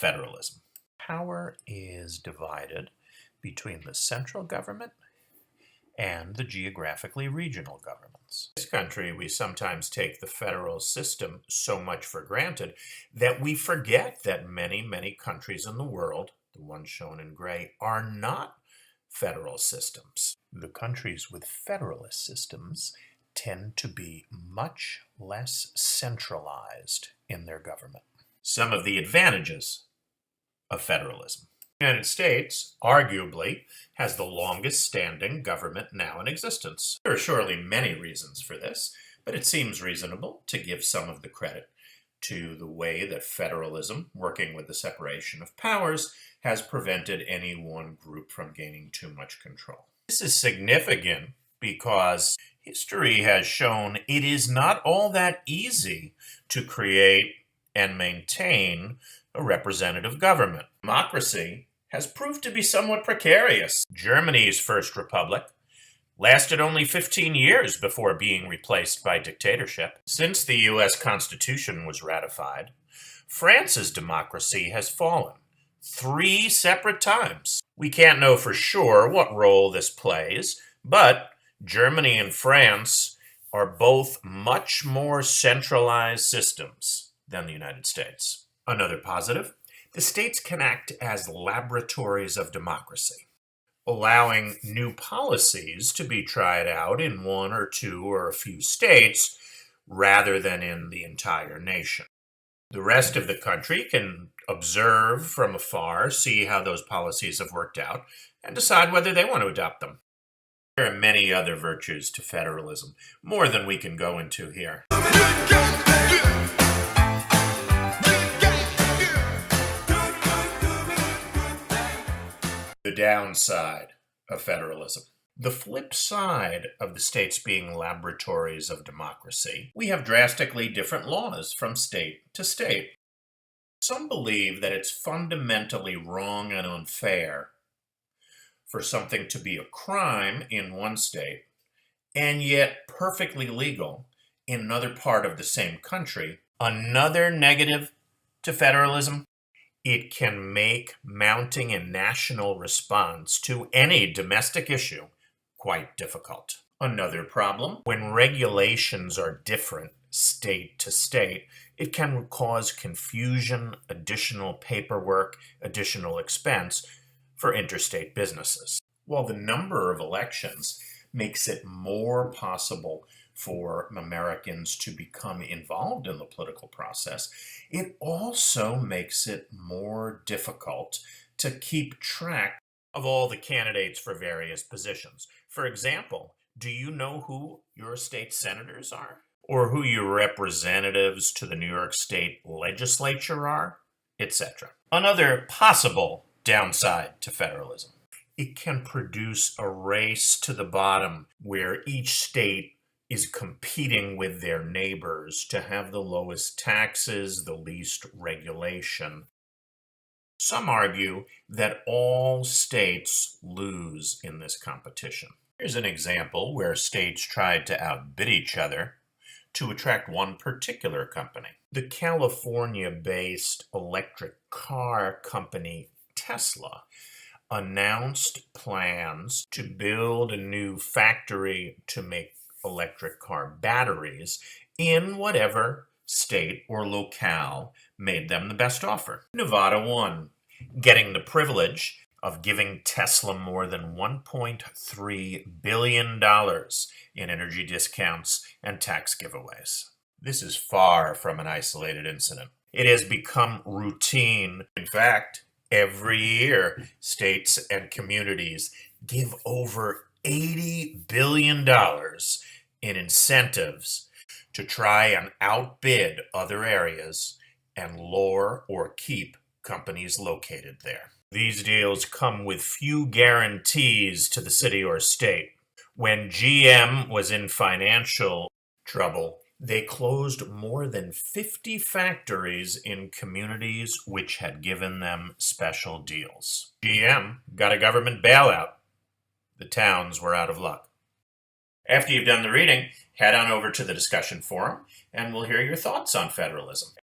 federalism. Power is divided between the central government and the geographically regional governments. In this country, we sometimes take the federal system so much for granted that we forget that many countries in the world, the ones shown in gray, are not federal systems. The countries with federalist systems tend to be much less centralized in their government. Some of the advantages of federalism. The United States, arguably, has the longest standing government now in existence. There are surely many reasons for this, but it seems reasonable to give some of the credit to the way that federalism, working with the separation of powers, has prevented any one group from gaining too much control. This is significant because history has shown it is not all that easy to create and maintain a representative government. Democracy has proved to be somewhat precarious. Germany's first republic lasted only 15 years before being replaced by dictatorship. Since the U.S. Constitution was ratified, France's democracy has fallen 3 separate times. We can't know for sure what role this plays, but Germany and France are both much more centralized systems than the United States. Another positive, the states can act as laboratories of democracy, allowing new policies to be tried out in 1 or 2 or a few states rather than in the entire nation. The rest of the country can observe from afar, see how those policies have worked out, and decide whether they want to adopt them. There are many other virtues to federalism, more than we can go into here. The downside of federalism. The flip side of the states being laboratories of democracy, we have drastically different laws from state to state. Some believe that it's fundamentally wrong and unfair for something to be a crime in one state and yet perfectly legal in another part of the same country. Another negative to federalism, it can make mounting a national response to any domestic issue quite difficult. Another problem, when regulations are different state to state, it can cause confusion, additional paperwork, additional expense for interstate businesses. While the number of elections makes it more possible for Americans to become involved in the political process, it also makes it more difficult to keep track of all the candidates for various positions. For example, do you know who your state senators are? Or who your representatives to the New York State legislature are? Etc. Another possible downside to federalism. It can produce a race to the bottom where each state is competing with their neighbors to have the lowest taxes, the least regulation. Some argue that all states lose in this competition. Here's an example where states tried to outbid each other to attract one particular company. The California-based electric car company Tesla announced plans to build a new factory to make electric car batteries in whatever state or locale made them the best offer. Nevada won, getting the privilege of giving Tesla more than $1.3 billion in energy discounts and tax giveaways. This is far from an isolated incident. It has become routine. In fact, every year, states and communities give over $80 billion in incentives to try and outbid other areas and lure or keep companies located there. These deals come with few guarantees to the city or state. When GM was in financial trouble, they closed more than 50 factories in communities which had given them special deals. GM got a government bailout. The towns were out of luck. After you've done the reading, head on over to the discussion forum and we'll hear your thoughts on federalism.